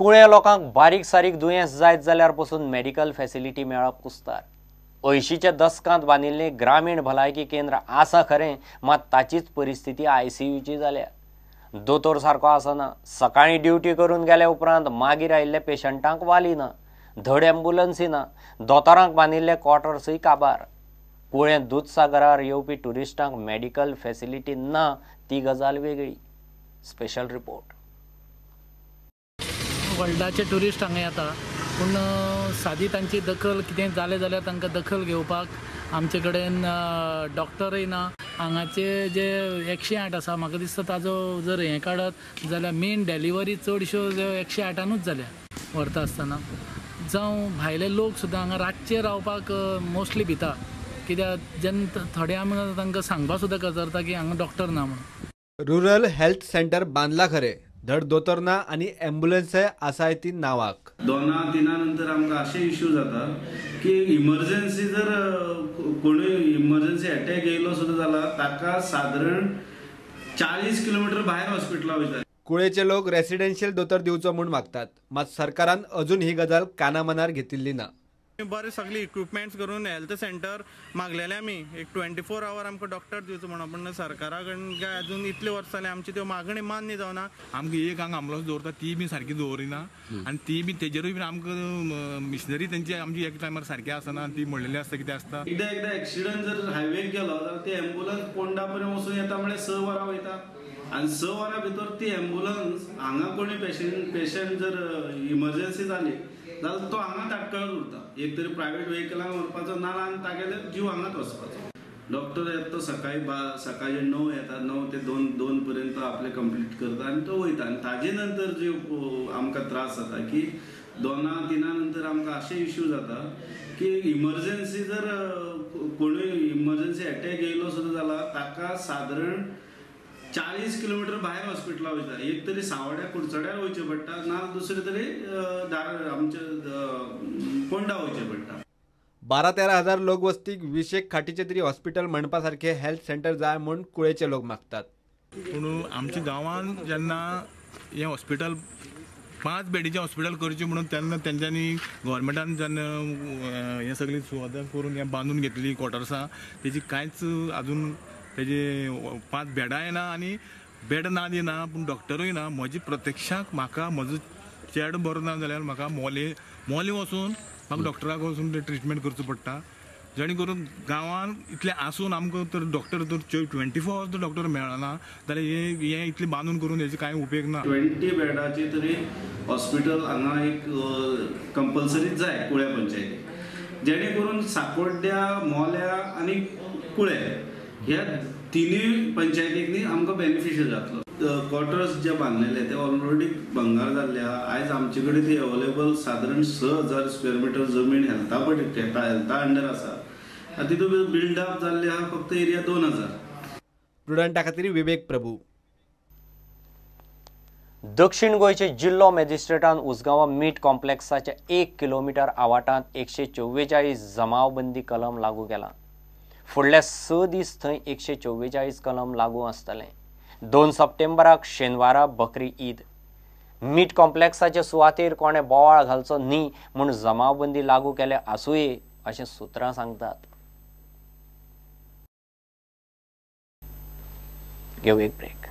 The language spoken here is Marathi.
कुळ्या लोकांक बारीक सारीक दुयेंस जायत जाल्यार पसून मेडिकल फॅसिलिटी मेळप कुस्तार। 80च्या दशकांत बांदिल्ले ग्रामीण भलायकी केंद्र आसा खरें, मात ताचीच परिस्थिती ICUची जाल्या। दोतोर सारको आसना, सकाळी ड्युटी करून गेल्या उपरांत मागीर आयिल्ल्या पेशंटांक वाली ना, धड एम्ब्युलन्सी ना, दोतोरांक बांदिल्ले क्वॉर्टर्सय काबार। कुळ्या दूधसागरार येवपी टुरिस्टांक मेडिकल फॅसिलिटी ना ती गजाल वेगळी। Special report. वर्ल्डाचे टुरिस्ट हांगा येता, पूण सादी तांची दखल कितें जालें जाल्यार तांकां दखल घेवपाक आमचे कडेन डॉक्टरय ना। हांगाचे जे 108 आसा, म्हाका दिसता ताजो जर हें काडत जाल्यार मेन डेलिव्हरी चडश्यो 108च जाल्या व्हरता आसतना। जावं भायले लोक सुद्दां हांगा रातचे रावपाक मोस्टली भिता, कित्याक जेन्ना थोडे आमी तांकां सांगपाक सुद्दां गजरता की हांगा डॉक्टर ना म्हणून। रुरल हेल्थ सेंटर बांदला खरे, धड दोतोर ना आनी एम्ब्युलन्सय आसाय ती नावाक। 2-3 नंतर आमकां अशे इश्यू जाता की इमर्जन्सी जर कोणूय इमर्जन्सी अटॅक येयलो सुद्दां जाल्यार ताका सादारण 40 किलोमीटर भायर हॉस्पिटलां वयता। कुळेचे लोक रेसिडेन्शियल दोतोर दिवचो म्हूण मागतात, मात सरकारान अजून ही गजाल कानामनार घेतिल्ली ना। बरे सगळे इक्विपमेंट्स करून हेल्थ सेंटर मागलेले आमी एक 24 आवर आमकां डॉक्टर दिवचो म्हणून, पण सरकारा कडून काय अजून इतले वर्स जाले आमची त्यो मागणी मान्य जावना। आमकां एक हांगा एम्ब्युलन्स दवरता ती बी सारकी दवरिना, आनी ती बी तेजेरूय बी आमकां मिशनरी तेंची आमची एक टायमार सारकी आसना, ती म्हणलेली आसता कितें आसता। एकदा एक्सिडंट जर हायवेक गेलो जाल्यार ती एम्ब्युलन्स पोंडा पर्यंत वचून येता म्हणजे 6 वरां वयता, आनी 6 वरां भितर ती एम्ब्युलन्स हांगा कोणी पेशंट जर इमर्जन्सी जाली जाल्यार तो हांगा तात्काळ उरता। एक तरी प्रायवेट व्हेकलान व्हरपाचो ना आनी तागेले जीव हांगाच वचपाचो। डॉक्टर येता तो सकाळी 9 येता, 9 ते 2 पर्यंत आपले कंप्लीट करता आनी तो वयता। आनी ताजे नंतर जे आमकां त्रास जाता की 2-3 नंतर आमकां अशे इश्यू जाता की इमर्जन्सी जर कोणूय इमर्जन्सी अटॅक येयलो सुद्दां जाल्यार ताका सादारण 40 किलोमीटर भायर हॉस्पिटलां वयता। एक तरी सावड्या कुडचड्यार वयचें पडटा, ना दुसरे तरी आमचे पोंडा वयचें पडटा। 12-13 हजार लोक वस्तीक 20 खाटीचे तरी हॉस्पिटल म्हणपा सारखे हेल्थ सेंटर जाय म्हूण कुळेचे लोक मागतात। पूण आमच्या गांवांत जेन्ना हें हॉस्पिटल 5 बेडीचें हॉस्पिटल करचें म्हणून तेन्ना तेंच्यांनी गव्हर्मेंटान जेन्ना हें सगळी सुवाता करून हें बांदून घेतली क्वॉर्टर्सां, तेजी कांयच आजून तेजे 5 बेडां येना आनी बेड ना दिना, पूण डॉक्टरूय ना। म्हजी प्रत्यक्षाक म्हाका म्हजो चेडो बरो ना जाल्यार म्हाका मोले वचून म्हाका डॉक्टराक वचून ट्रिटमेंट करचो पडटा। जेणे करून गांवांत इतलें आसून आमकां तर डॉक्टर तर 24 आवर्स जर डॉक्टर मेळना जाल्यार हें इतलें बांदून करून हेजो कांय उपेग ना। 20 बेडाची तरी हॉस्पिटल हांगा एक कंपल्सरी जाय कुळ्या पंचायतीक, जेणे करून सांकोड्ड्या, मोल्या आनी कुळे ह्या तिनूय पंचायतींनी आमकां बेनिफिशियल जातलो। क्वॉर्टर्स जे बांदलेले ते ऑलरेडी भंगार जाल्ले आहा। आयज आमचे कडेन ती अवेलेबल सादारण 6000 स्क्वेअर मिटर जमीन हेल्था अंडर आसा, तितून बिल्डअप जाल्ले आहा फक्त एरिया 2000। प्रुडंटा खातीर विवेक प्रभू। दक्षिण गोंयचे जिल्लो मॅजिस्ट्रेटान उसगांवां मीठ कॉम्प्लेक्साच्या 1 किलोमीटर आवाठांत 144 जमावबंदी कलम लागू केला। फुडल्या 6 दीस थंय 144 कलम लागू आसतले। 2 सप्टेंबराक शेनवारा बकरी ईद। मीठ कॉम्प्लेक्साच्या सुवातेर कोणे बोवाळ घालचो न्ही म्हूण जमावबंदी लागू केल्या आसूये अशें सुत्रां सांगतात। घेऊ एक ब्रेक।